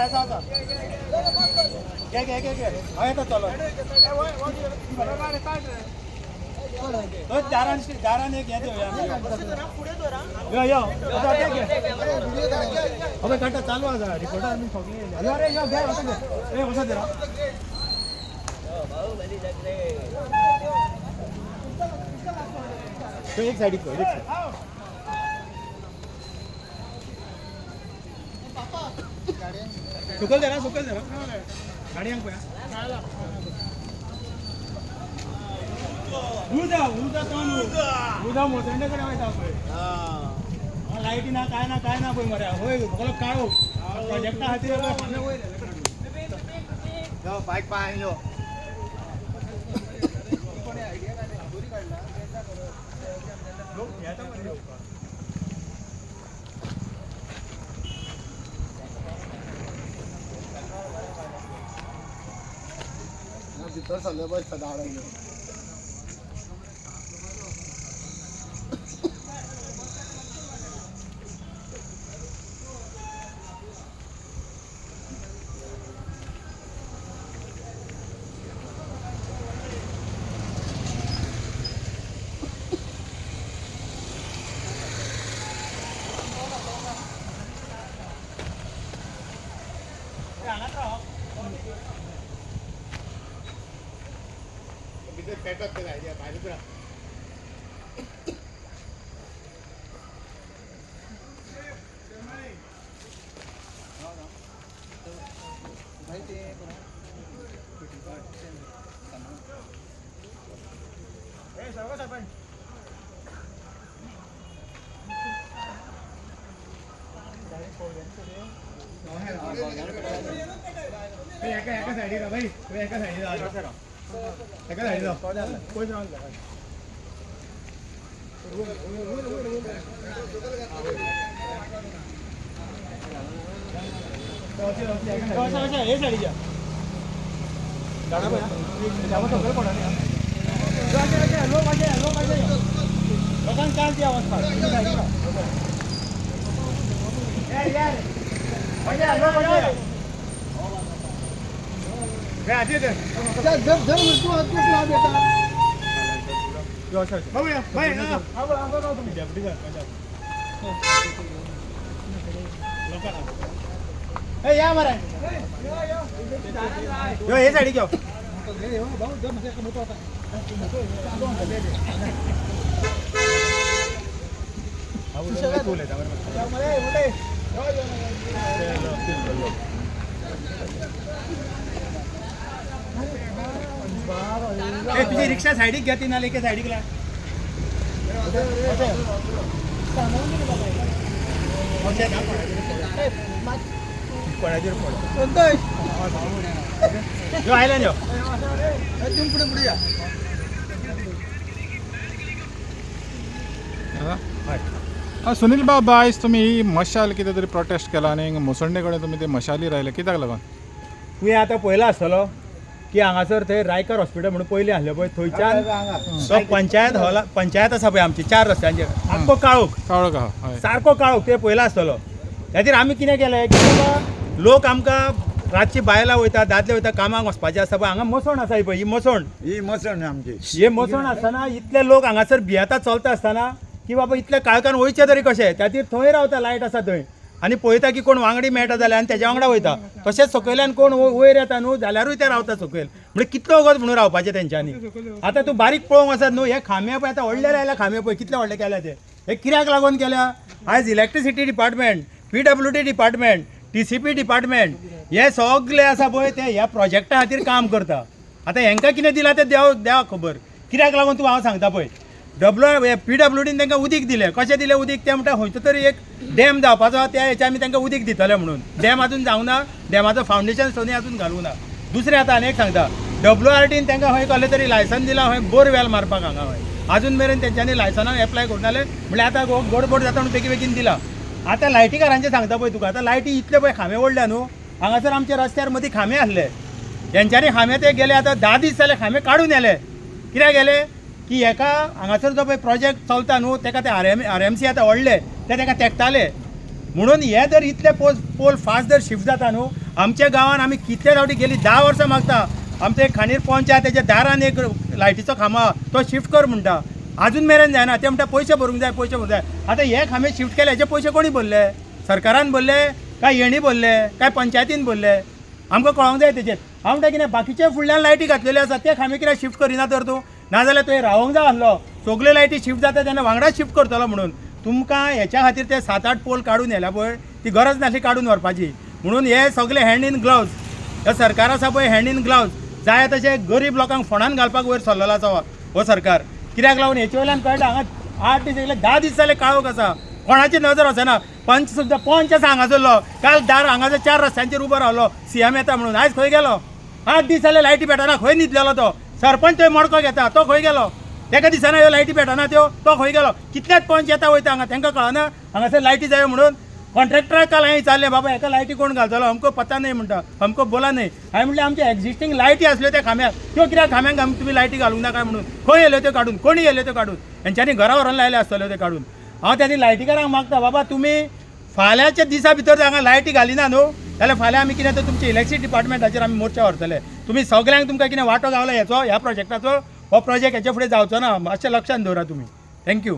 असा असा घे घे घे घे आहे तर चलो तो दारान एक घे देऊया यो अबे घंटा चालू आहे रिपोर्टर मी ठोकले अरे यो घे असं घे ए वसा दे तो एक साइड को एक सुकल दे ना गाड़ी अंग पे उदा मोसंडे कडे वायता पय हां लाईटी ना काय ना पय मरे होय भगलो काळो प्रोजेक्ट हाती रे सामने होय जाओ बाइक पाय यो कोणी आयडिया काय गोरी काढला लोक याचा मध्ये भीतर सगळे बस दाडायले पेटत ते आयडिया बाहेर माहिती आहे ए सर्व सरपंच एका साइड का भाई एका साइड एका साइड कोई जाऊन हे साइड जा गाना जावा तो कोण नाही लो पाहिजे लोकांना काय ती अवस्था यार लो पाहिजे हे आधी दे जर तू ला बेटा यो अच्छा भाऊया भाई आंबा गाव तुम्ही डेप्युटी सर लोकांना ए या मारा यो हे साइड घेऊ भाऊ जर म्हणजे मोठा होता भाऊ तू ले जा मोठे तुझी रिक्षा साइडिक घ्या ती ना लेके साइडिकला आयला जो पुढे या सुनील बाबा आयज तुम्ही ही मशाल कितें तरी प्रोटेस्ट केला आनी मुसंडे कडेन तुमी ते मशाली रायले कित्याक लागून तुवें आतां पयला आसतलो की हांगासर थंय रायकर हॉस्पिटल म्हणून पयलीं आहलें पळय थंयच्यान तो पंचायत आसा पळय आमची 4 रस्त्यांचेर आख्खो काळोख आहा सारको काळोख ते पयला आसतलो त्या खातीर आमी कितें केलें की बाबा लोक आमकां रातची बायलां वयता दादले वयता कामाक वचपाचें आसता पळय हांगा मसण आसा पळय ही मसण आमची हे मसण आसतना इतले लोक हांगासर भियेता चलता आसतना की बाबा इतले काळखान वयचे तरी कशें त्या खातीर थंय रावता लायट आसा थंय आनी पळयता की कोण वांगडी मेळटा जाल्यार आनी तेज्या वांगडा वयता तशेंच सकयल्यान कोण वयर येता न्हू जाल्यारूय ते रावता सकयल म्हणजे कितलो वगत म्हणून रावपाचें तेंच्यांनी आतां तूं बारीक पळोवंक वचत न्हू हे खांबे पळय आतां व्हडले लायल्या खांबे पळय कितले व्हडले केल्या ते हे कित्याक लागून केल्या आयज electricity department PWD department TCP department हे सगळे आसा पळय ते ह्या प्रोजेक्टा खातीर काम करता आतां हेंकां कितें दिलां तें देवा खबर कित्याक लागून तूं हांव सांगता पळय PWDन तांकां उदीक दिलें कशें दिलें उदीक तें म्हणटा खंयचो तरी एक डॅम जावपाचो त्या हेच्या आमी तांकां उदीक दितले म्हणून डॅम अजून जावना डॅमाचो फावंडेशन स्टोनी अजून घालूं ना दुसरें आतां आनी एक सांगता WRTन तांकां खंय कसलें तरी लायसन दिलां खंय बोरवेल मारपाक हांगा खंय अजून मेरेन तेंच्यांनी लायसनाक एप्लाय करनाले म्हणल्यार आतां गडबड जाता म्हणून बेगीन दिला आतां लायटीकारांचें सांगता पळय तुका आतां लायटी इतले पळय खांबे ओडल्या न्हू हांगासर आमच्या रस्त्यार मदीं खांबे आसले तेंच्यांनी खांबे ते गेले आतां 10 दीस जाले खांबे काडून येले कित्याक गेले की हेका हांगासर जो पळय प्रोजेक्ट चलता न्हू तेका ते RMC आतां व्हडले ते तेका तेंकताले म्हणून हे जर इतले पोल फास्ट जर शिफ्ट जाता न्हू आमच्या गांवान आमी कितले फावटी गेली 10 वर्सां मागता आमचे एक खांडेर पंचायत त्याच्या दारान एक लायटीचो खांबो आहा, तो शिफ्ट कर म्हणटा अजून मेरेन जायना ते म्हणटा पयशे भरूंक जाय पयशे भरूंक जाय आतां हे खांबे शिफ्ट केले हेचे पयशे कोणी भरले सरकारान भरले काय हेणी भरले काय पंचायतीन भरले आमकां कळोंक जाय तेचेर हांव म्हणटा कितें बाकीचे फुडल्यान लायटी घातलेले आसा ते खांबे कित्याक शिफ्ट करिना तर तूं नाजाल्यार तुवें रावोंक जाय आसलो सगल्यो लायटी शिफ्ट जाता तेन्ना वांगडाच शिफ्ट करतलो म्हणून तुमकां हेच्या खातीर ते 7-8 पोल काडून येयल्या पळय ती गरज नासली काडून व्हरपाची म्हणून हे सगळे हँड इन ग्लव्ज हे सरकार आसा पळय हँड इन ग्लव्ज जाय तशे गरीब लोकांक फोंडान घालपाक वयर सरलेलो आसा हो सरकार कित्याक लागून हेचे वयल्यान कळटा हांगा 8 दीस येयले 10 दीस जाले काळोख आसा कोणाची नजर वचना पंच सुद्दां पंच आसा हांगासरलो काल दार हांगासर 4 रस्त्यांचेर उबो रावलो सीएम येता म्हणून आयज खंय गेलो 8 दीस जाले लायटी पेटना खंय न्हिदलेलो तो सरपंच थंय मडको घेता तो खंय गेलो तेका दिसना ह्यो लायटी पेटना त्यो तो खंय गेलो कितलेच पंच येता वयता हांगा तांकां कळना हांगासर लायटी जायो म्हणून कॉन्ट्रॅक्टराक काल हांवें विचारलें बाबा हेका लायटी कोण घालतलो हमको पता नाही म्हणटा हमको बोला नाही हांवें म्हणलें आमच्या एक्झिस्टींग लायटी आसल्यो त्या खांब्याक त्यो कित्याक खांब्यांक तुमी लायटी घालूंक नाका म्हणून खंय येयल्यो त्यो काडून कोणी येयल्यो त्यो काडून हेंच्यांनी घरा व्हरोन लायले आसतल्यो त्यो काडून हांव त्या लायटीकारांक मागता बाबा तुमी फाल्यांच्या दिसा भितर हांगा लायटी घालिना न्हू जाल्यार फाल्यां आमी कितें तर तुमच्या इलेक्ट्रिसिटी डिपार्टमेंटाचेर आमी मोर्चा व्हरतले तुमी सगल्यांक तुमकां कितें वांटो गावला हेचो ह्या प्रोजेक्टाचो हो प्रोजेक्ट हेचे फुडें जावचो ना मातशें लक्षांत दवरा तुमी थँक्यू